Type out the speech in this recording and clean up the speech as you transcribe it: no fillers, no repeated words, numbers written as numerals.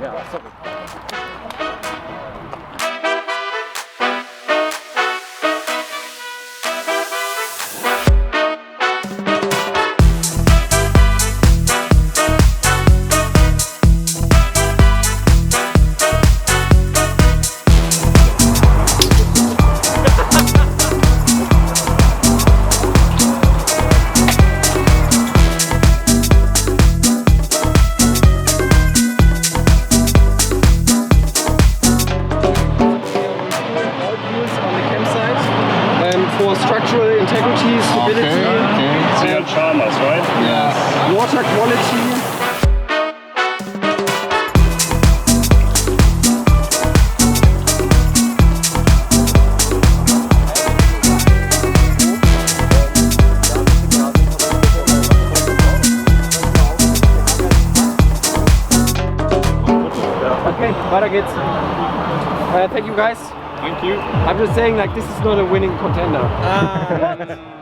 Ja, sorry. Structural integrity, stability, and charmers, right? Yes. Water quality. Okay, weiter geht's. Thank you guys. Thank you. I'm just saying, like, this is not a winning contender.